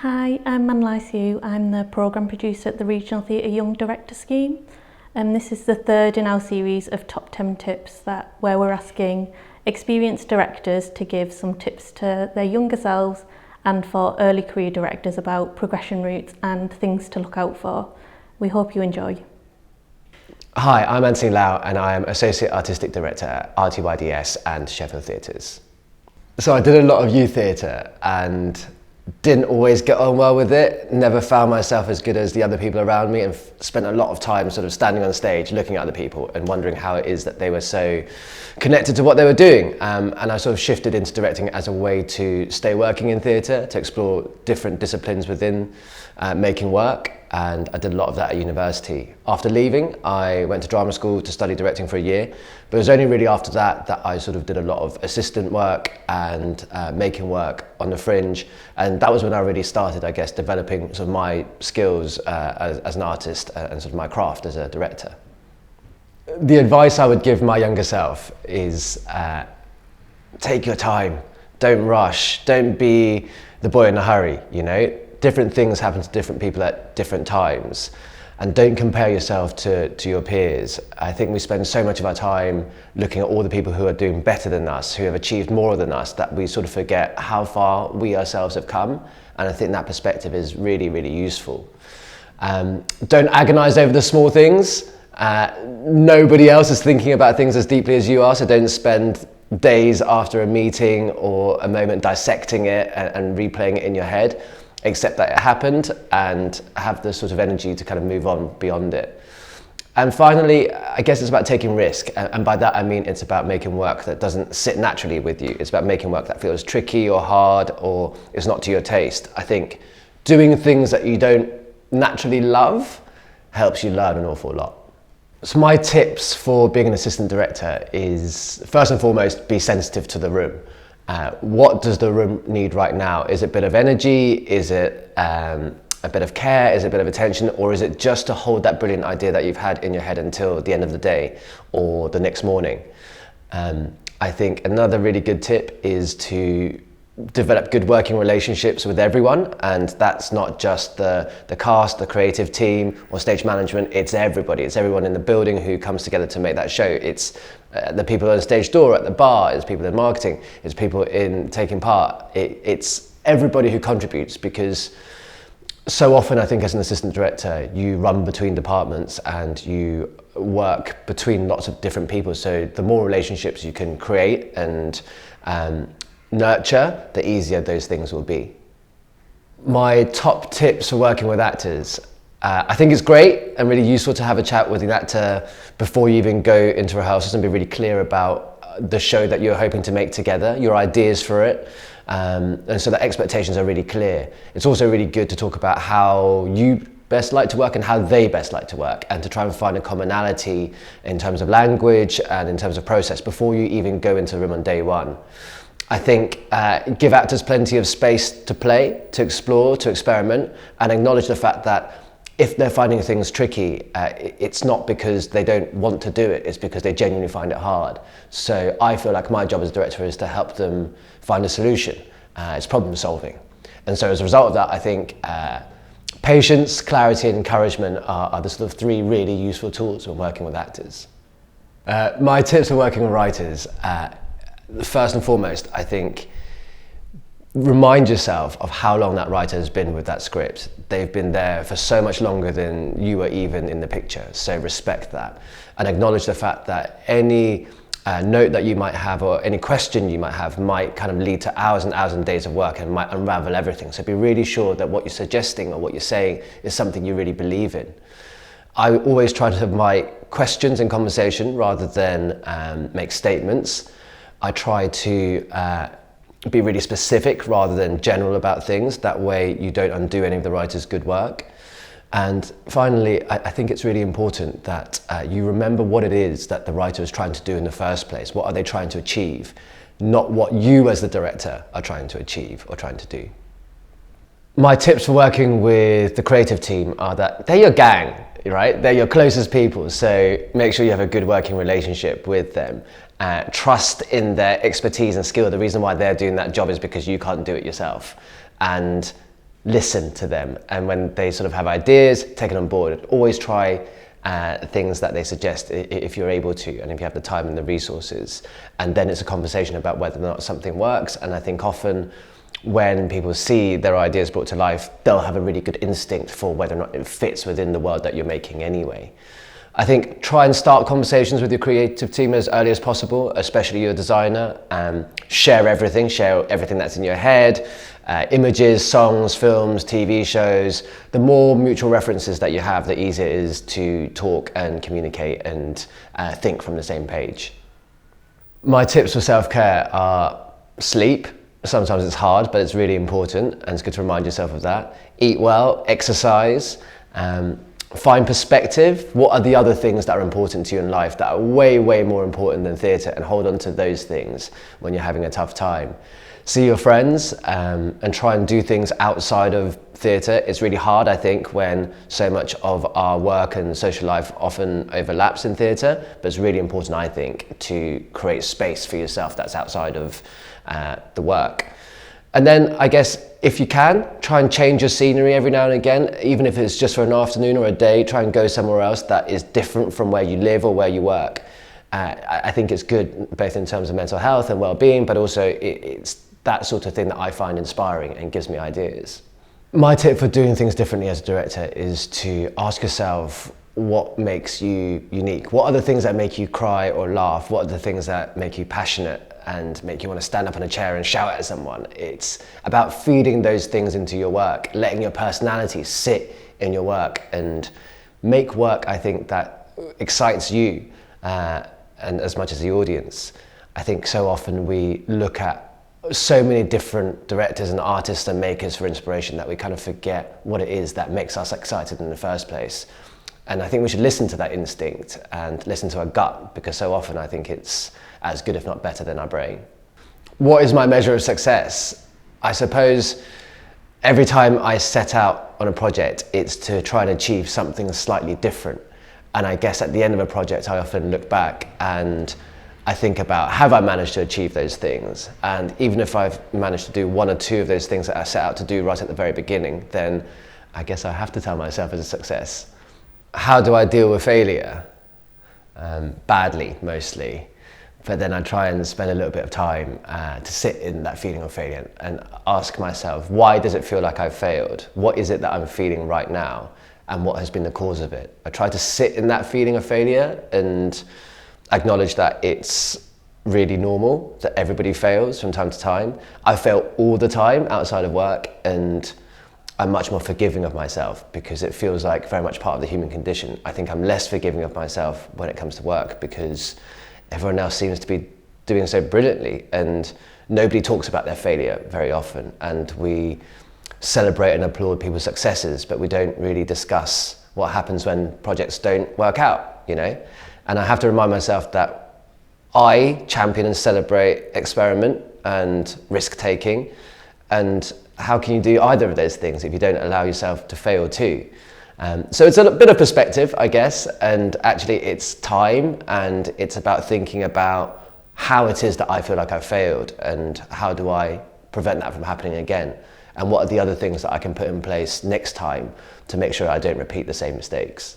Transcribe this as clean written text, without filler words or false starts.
Hi, I'm Manlai Siu. I'm the programme producer at the Regional Theatre Young Director Scheme. This is the third in our series of top 10 tips where we're asking experienced directors to give some tips to their younger selves and for early career directors about progression routes and things to look out for. We hope you enjoy. Hi, I'm Anthony Lau and I am Associate Artistic Director at RTYDS and Sheffield Theatres. So I did a lot of youth theatre and didn't always get on well with it, never found myself as good as the other people around me, and spent a lot of time sort of standing on stage looking at other people and wondering how it is that they were so connected to what they were doing. And I sort of shifted into directing as a way to stay working in theatre, to explore different disciplines within making work, and I did a lot of that at university. After leaving, I went to drama school to study directing for a year, but it was only really after that that I sort of did a lot of assistant work and making work on the fringe, and that was when I really started, I guess, developing sort of my skills as an artist and sort of my craft as a director. The advice I would give my younger self is take your time, don't rush, don't be the boy in a hurry, you know? Different things happen to different people at different times, and don't compare yourself to your peers. I think we spend so much of our time looking at all the people who are doing better than us, who have achieved more than us, that we sort of forget how far we ourselves have come, and I think that perspective is really, really useful. Don't agonize over the small things. Nobody else is thinking about things as deeply as you are, so don't spend days after a meeting or a moment dissecting it and replaying it in your head. Accept that it happened and have the sort of energy to kind of move on beyond it. And finally, I guess it's about taking risk. And by that, I mean it's about making work that doesn't sit naturally with you. It's about making work that feels tricky or hard or is not to your taste. I think doing things that you don't naturally love helps you learn an awful lot. So my tips for being an assistant director is, first and foremost, be sensitive to the room. What does the room need right now? Is it a bit of energy? Is it a bit of care? Is it a bit of attention? Or is it just to hold that brilliant idea that you've had in your head until the end of the day or the next morning? I think another really good tip is to develop good working relationships with everyone, and that's not just the cast, the creative team or stage management, it's everybody. It's everyone in the building who comes together to make that show. It's the people on the stage door, at the bar, it's people in marketing, it's people in taking part. It's everybody who contributes, because so often I think as an assistant director you run between departments and you work between lots of different people, so the more relationships you can create and nurture, the easier those things will be. My top tips for working with actors. I think it's great and really useful to have a chat with an actor before you even go into rehearsals and be really clear about the show that you're hoping to make together, your ideas for it, and so the expectations are really clear. It's also really good to talk about how you best like to work and how they best like to work, and to try and find a commonality in terms of language and in terms of process before you even go into the room on day one. I think give actors plenty of space to play, to explore, to experiment, and acknowledge the fact that if they're finding things tricky, it's not because they don't want to do it, it's because they genuinely find it hard. So I feel like my job as a director is to help them find a solution. It's problem solving. And so as a result of that, I think patience, clarity and encouragement are the sort of three really useful tools when working with actors. My tips for working with writers, first and foremost, I think remind yourself of how long that writer has been with that script. They've been there for so much longer than you were even in the picture, so respect that. And acknowledge the fact that any note that you might have or any question you might have might kind of lead to hours and hours and days of work and might unravel everything. So be really sure that what you're suggesting or what you're saying is something you really believe in. I always try to invite questions in conversation rather than make statements. I try to be really specific rather than general about things. That way you don't undo any of the writer's good work. And finally, I think it's really important that you remember what it is that the writer is trying to do in the first place. What are they trying to achieve? Not what you as the director are trying to achieve or trying to do. My tips for working with the creative team are that they're your gang, right? They're your closest people, so make sure you have a good working relationship with them. Trust in their expertise and skill. The reason why they're doing that job is because you can't do it yourself. And listen to them, and when they sort of have ideas, take it on board. Always try things that they suggest if you're able to, and if you have the time and the resources. And then it's a conversation about whether or not something works. And I think often when people see their ideas brought to life, they'll have a really good instinct for whether or not it fits within the world that you're making anyway. I think try and start conversations with your creative team as early as possible, especially your designer. Share everything that's in your head, images, songs, films, TV shows. The more mutual references that you have, the easier it is to talk and communicate and think from the same page. My tips for self-care are sleep. Sometimes it's hard, but it's really important, and it's good to remind yourself of that. Eat well, exercise, find perspective. What are the other things that are important to you in life that are way, way more important than theatre, and hold on to those things when you're having a tough time. See your friends and try and do things outside of theatre. It's really hard, I think, when so much of our work and social life often overlaps in theatre, but it's really important, I think, to create space for yourself that's outside of the work. And then I guess if you can, try and change your scenery every now and again, even if it's just for an afternoon or a day. Try and go somewhere else that is different from where you live or where you work. I think it's good both in terms of mental health and well-being, but also it's that sort of thing that I find inspiring and gives me ideas. My tip for doing things differently as a director is to ask yourself what makes you unique. What are the things that make you cry or laugh? What are the things that make you passionate and make you want to stand up on a chair and shout at someone? It's about feeding those things into your work, letting your personality sit in your work and make work, I think, that excites you and as much as the audience. I think so often we look at so many different directors and artists and makers for inspiration that we kind of forget what it is that makes us excited in the first place. And I think we should listen to that instinct and listen to our gut, because so often I think it's as good, if not better, than our brain. What is my measure of success? I suppose every time I set out on a project, it's to try and achieve something slightly different. And I guess at the end of a project, I often look back and I think about, have I managed to achieve those things? And even if I've managed to do one or two of those things that I set out to do right at the very beginning, then I guess I have to tell myself it's a success. How do I deal with failure? Badly, mostly. But then I try and spend a little bit of time to sit in that feeling of failure and ask myself, why does it feel like I've failed? What is it that I'm feeling right now? And what has been the cause of it? I try to sit in that feeling of failure and acknowledge that it's really normal, that everybody fails from time to time. I fail all the time outside of work, and I'm much more forgiving of myself because it feels like very much part of the human condition. I think I'm less forgiving of myself when it comes to work because everyone else seems to be doing so brilliantly, and nobody talks about their failure very often, and we celebrate and applaud people's successes, but we don't really discuss what happens when projects don't work out, you know? And I have to remind myself that I champion and celebrate experiment and risk-taking, and how can you do either of those things if you don't allow yourself to fail too? So it's a bit of perspective, I guess, and actually it's time, and it's about thinking about how it is that I feel like I've failed and how do I prevent that from happening again, and what are the other things that I can put in place next time to make sure I don't repeat the same mistakes.